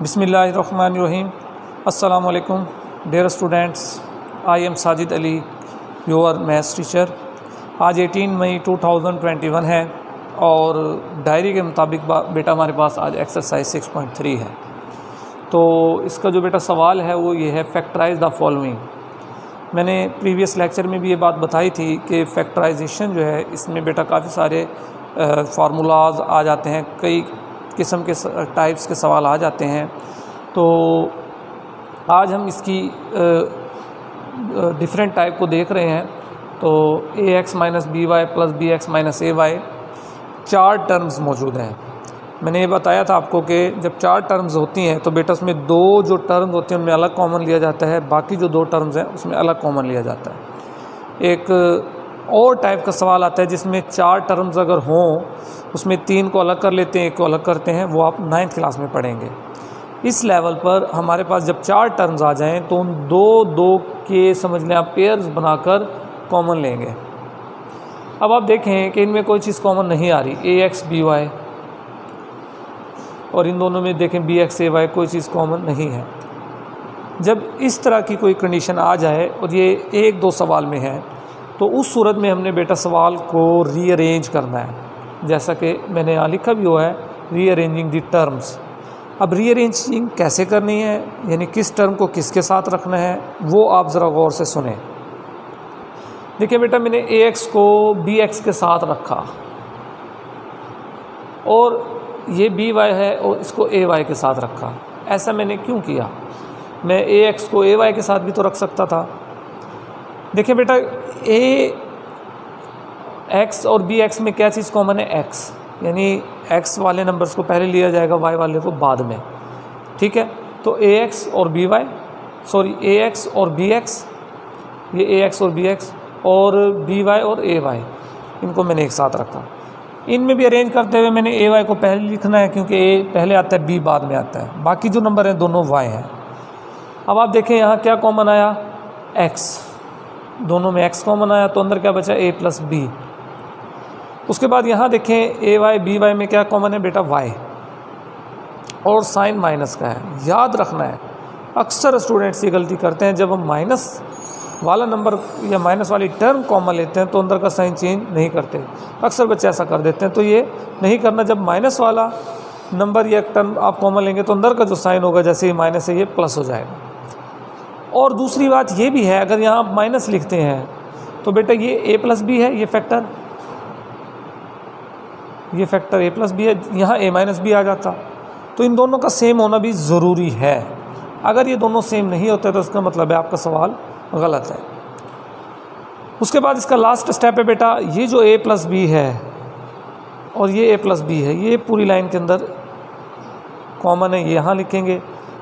बिस्मिल्लाहिर्रहमानिर्रहीम। अस्सलाम वालेकुम dear students, I am Sajid Ali, your maths teacher. आज 18 मई 2021 है और डायरी के मुताबिक बेटा हमारे पास आज एक्सरसाइज 6.3 है। तो इसका जो बेटा सवाल है वो ये है, फैक्टराइज द फॉलोइंग। मैंने प्रीवियस लेक्चर में भी ये बात बताई थी कि फैक्टराइजेशन जो है इसमें बेटा काफ़ी सारे फार्मूलाज आ जाते हैं, कई किस्म के टाइप्स के सवाल आ जाते हैं। तो आज हम इसकी डिफरेंट टाइप को देख रहे हैं। तो ax minus B Y plus B X minus A Y 4 terms मौजूद हैं। मैंने ये बताया था आपको कि जब 4 टर्म्स होती हैं तो बेटा उसमें 2 जो टर्म्स होती हैं उनमें अलग कॉमन लिया जाता है, बाकी जो 2 टर्म्स हैं उसमें अलग कॉमन लिया जाता है। एक और टाइप का सवाल आता है जिसमें 4 टर्म्स अगर हों उसमें 3 को अलग कर लेते हैं, 1 को अलग करते हैं, वो आप 9th क्लास में पढ़ेंगे। इस लेवल पर हमारे पास जब 4 टर्म्स आ जाएं तो उन 2 के समझ लें आप पेयर्स बनाकर कॉमन लेंगे। अब आप देखें कि इनमें कोई चीज़ कॉमन नहीं आ रही, ax by, और इन दोनों में देखें bx ay, कोई चीज़ कॉमन नहीं है। जब इस तरह की कोई कंडीशन आ जाए और ये 1-2 सवाल में है तो उस सूरत में हमने बेटा सवाल को रीअरेंज करना है, जैसा कि मैंने यहाँ लिखा भी हुआ है, रीअरेंजिंग दी टर्म्स। अब रीअरेंजिंग कैसे करनी है, यानी किस टर्म को किसके साथ रखना है, वो आप ज़रा गौर से सुने। देखिए बेटा, मैंने ax को bx के साथ रखा और ये by है और इसको ay के साथ रखा। ऐसा मैंने क्यों किया? मैं ax को ay के साथ भी तो रख सकता था। देखिए बेटा, ax और bx में क्या चीज़ कॉमन है? x, यानी x वाले नंबर्स को पहले लिया जाएगा, y वाले को बाद में। ठीक है, तो ax और by, सॉरी ax और bx, ये ax और bx और by और ay, इनको मैंने एक साथ रखा। इनमें भी अरेंज करते हुए मैंने ay को पहले लिखना है क्योंकि a पहले आता है, b बाद में आता है। बाकी जो नंबर हैं दोनों y हैं। अब आप देखें यहाँ क्या कॉमन आया? x, दोनों में x कॉमन आया तो अंदर क्या बचा? a plus b। उसके बाद यहाँ देखें ay by में क्या कॉमन है बेटा? y, और साइन माइनस का है। याद रखना है, अक्सर स्टूडेंट्स ये गलती करते हैं, जब हम माइनस वाला नंबर या माइनस वाली टर्म कॉमन लेते हैं तो अंदर का साइन चेंज नहीं करते। अक्सर बच्चे ऐसा कर देते हैं, तो ये नहीं करना। जब माइनस वाला नंबर या टर्म आप कॉमन लेंगे तो अंदर का जो साइन होगा, जैसे ही माइनस है ये प्लस हो जाएगा। और दूसरी बात ये भी है, अगर यहाँ आप माइनस लिखते हैं तो बेटा ये a प्लस बी है, ये फैक्टर a प्लस बी है, यहाँ a माइनस बी आ जाता। तो इन दोनों का सेम होना भी ज़रूरी है। अगर ये दोनों सेम नहीं होते तो इसका मतलब है आपका सवाल गलत है। उसके बाद इसका लास्ट स्टेप है बेटा, ये जो a प्लस बी है और ये a प्लस बी है, ये पूरी लाइन के अंदर कॉमन है, ये यहाँ लिखेंगे।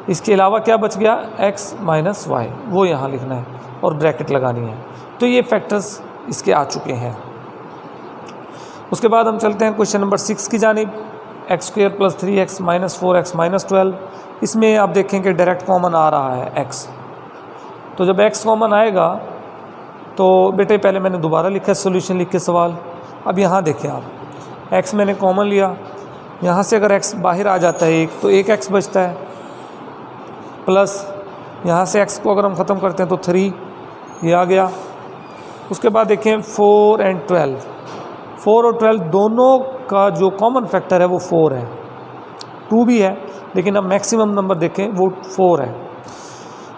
इसके अलावा क्या बच गया? x माइनस वाई, वो यहाँ लिखना है और ब्रैकेट लगानी है। तो ये फैक्टर्स इसके आ चुके हैं। उसके बाद हम चलते हैं क्वेश्चन नंबर 6 की जानिब। X square plus 3x minus 4x minus 12। इसमें आप देखें कि डायरेक्ट कॉमन आ रहा है x। तो जब x कॉमन आएगा तो बेटे पहले मैंने दोबारा लिखा है सॉल्यूशन लिख के सवाल। अब यहाँ देखें आप, x मैंने कॉमन लिया, यहाँ से अगर x बाहर आ जाता है एक, तो एक x बचता है, प्लस यहाँ से x को अगर हम ख़त्म करते हैं तो 3, ये आ गया। उसके बाद देखें 4 और 12, 4 और 12 दोनों का जो कॉमन फैक्टर है वो 4 है। 2 भी है लेकिन अब मैक्सिमम नंबर देखें वो 4 है।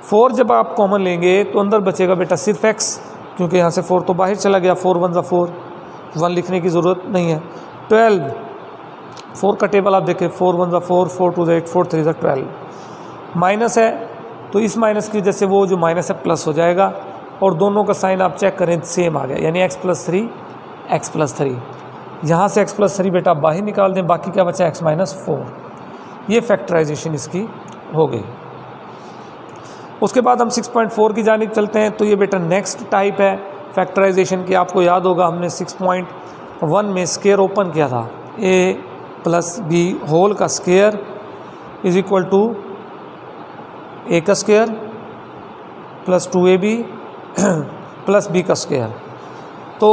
4 जब आप कॉमन लेंगे तो अंदर बचेगा बेटा सिर्फ x, क्योंकि यहाँ से 4 तो बाहर चला गया, 4 1 ज़ा 4, 1 लिखने की ज़रूरत नहीं है। 12, 4 का टेबल आप देखें, 4 1 ज़ा 4, 4 2 ज़ा 8, 4 3 ज़ा 12। माइनस है तो इस माइनस की वजह से वो जो माइनस है प्लस हो जाएगा, और दोनों का साइन आप चेक करें सेम आ गया, यानी x प्लस 3, x प्लस 3। यहाँ से x प्लस 3 बेटा बाहर निकाल दें, बाकी क्या बचा? x minus 4। ये फैक्टराइजेशन इसकी हो गई। उसके बाद हम 6.4 की जानिब चलते हैं। तो ये बेटा नेक्स्ट टाइप है फैक्टराइजेशन की। आपको याद होगा हमने 6.1 में स्क्वायर ओपन किया था, a प्लस बी होल का square is equal to a का square plus 2ab plus b का स्क्वायर। तो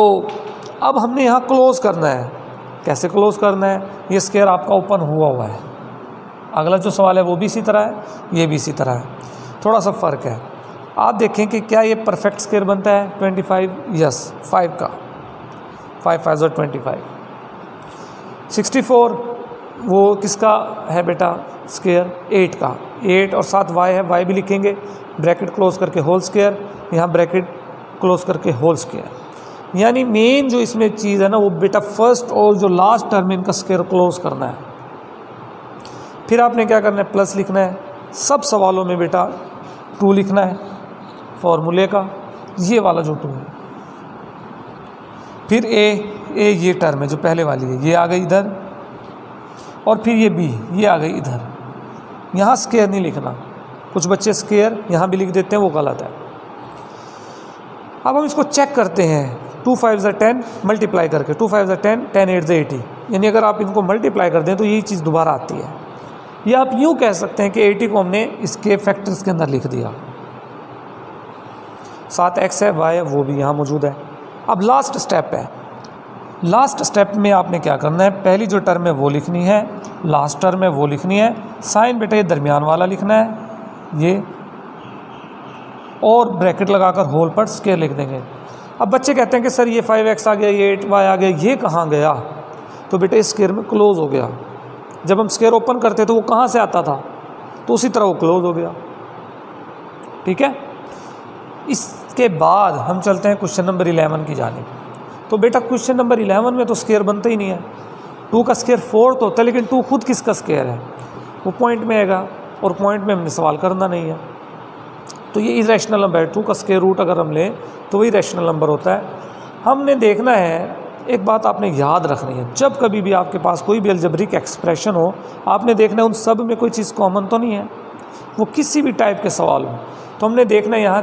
अब हमने यहाँ क्लोज़ करना है। कैसे क्लोज़ करना है? ये स्क्वायर आपका ओपन हुआ है, अगला जो सवाल है वो भी इसी तरह है, ये भी इसी तरह है, थोड़ा सा फ़र्क है। आप देखें कि क्या ये परफेक्ट स्क्वायर बनता है 25, यस 5 का, 5 5 और 25। 64 वो किसका है बेटा स्क्वायर, 8 का, 8 और साथ y है, y भी लिखेंगे ब्रैकेट क्लोज करके होल स्क्वायर, यहाँ ब्रैकेट क्लोज करके होल स्क्वायर। यानी मेन जो इसमें चीज़ है ना वो बेटा फर्स्ट और जो लास्ट टर्म इनका स्क्वायर क्लोज करना है। फिर आपने क्या करना है, प्लस लिखना है, सब सवालों में बेटा 2 लिखना है फॉर्मूले का, ये वाला जो 2 है। फिर ए ये टर्म है जो पहले वाली है, ये आ गई इधर, और फिर ये बी ये आ गई इधर। यहाँ स्क्वायर नहीं लिखना, कुछ बच्चे स्क्वायर यहाँ भी लिख देते हैं, वो गलत है। अब हम इसको चेक करते हैं, 2 5 10 मल्टीप्लाई करके, 2 5 10 10 8 80, यानी अगर आप इनको मल्टीप्लाई कर दें तो यही चीज़ दोबारा आती है। या आप यूँ कह सकते हैं कि 80 को हमने इसके फैक्टर्स के अंदर लिख दिया, साथ x है y है वो भी यहाँ मौजूद है। अब लास्ट स्टेप है, लास्ट स्टेप में आपने क्या करना है, पहली जो टर्म है वो लिखनी है, लास्ट टर्म है वो लिखनी है, साइन बेटा ये दरमियान वाला लिखना है ये, और ब्रैकेट लगाकर होल पर स्क्वायर लिख देंगे। अब बच्चे कहते हैं कि सर ये 5x आ गया, ये 8y आ गया, ये कहाँ गया, तो बेटा इस स्क्वायर में क्लोज हो गया। जब हम स्क्वायर ओपन करते तो वो कहाँ से आता था, तो उसी तरह वो क्लोज हो गया। ठीक है, इसके बाद हम चलते हैं क्वेश्चन नंबर 11 की जानिब। तो बेटा क्वेश्चन नंबर 11 में तो स्क्वायर बनता ही नहीं है, 2 का स्क्वायर 4 तो होता है, लेकिन 2 खुद किसका स्क्वायर है, वो पॉइंट में आएगा, और पॉइंट में हमने सवाल करना नहीं है। तो ये इरेशनल नंबर है, 2 का स्क्वायर रूट अगर हम लें तो वही रैशनल नंबर होता है। हमने देखना है, एक बात आपने याद रखनी है, जब कभी भी आपके पास कोई भी अलजेब्रिक एक्सप्रेशन हो, आपने देखना है उन सब में कोई चीज़ कॉमन तो नहीं है, वो किसी भी टाइप के सवाल हो। तो हमने देखना है यहाँ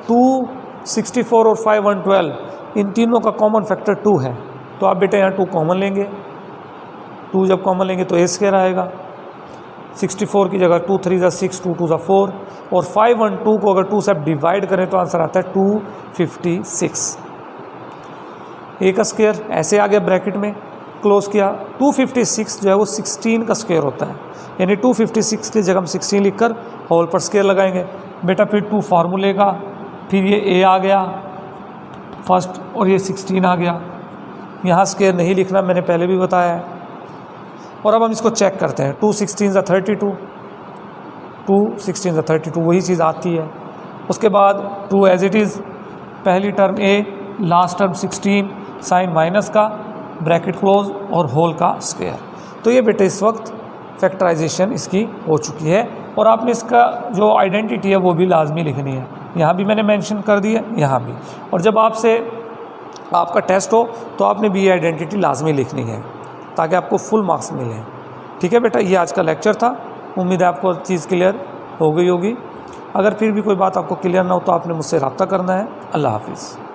2 64 और 5 112 इन तीनों का कॉमन फैक्टर 2 है, तो आप बेटा यहाँ 2 कॉमन लेंगे, 2 जब कॉमन लेंगे तो ए स्क्वायर आएगा, 64 की जगह 2 3 6 2 2 4, और 5 1 2 को अगर 2 से आप डिवाइड करें तो आंसर आता है 256। ए का स्क्वायर ऐसे आ गया, ब्रैकेट में क्लोज किया, 256 जो है वो 16 का स्क्वायर होता है, यानी 256 की जगह हम 16 लिखकर होल पर स्क्वायर लगाएंगे बेटा। फिर 2 फार्मूले का, फिर ये ए आ गया फर्स्ट, और ये 16 आ गया। यहाँ स्क्वायर नहीं लिखना, मैंने पहले भी बताया है। और अब हम इसको चेक करते हैं, 2 16 32, 2 16 32 वही चीज़ आती है। उसके बाद 2 एज इट इज़, पहली टर्म ए, लास्ट टर्म 16, साइन माइनस का, ब्रैकेट क्लोज और होल का स्क्वायर। तो ये बेटे इस वक्त फैक्टराइजेशन इसकी हो चुकी है, और आपने इसका जो आइडेंटिटी है वो भी लाजमी लिखनी है, यहाँ भी मैंने मेंशन कर दी है, यहाँ भी। और जब आपसे आपका टेस्ट हो तो आपने भी ये आइडेंटिटी लाजमी लिखनी है ताकि आपको फुल मार्क्स मिलें। ठीक है बेटा, ये आज का लेक्चर था, उम्मीद है आपको चीज़ क्लियर हो गई होगी। अगर फिर भी कोई बात आपको क्लियर ना हो तो आपने मुझसे रब्ता करना है। अल्लाह हाफिज़।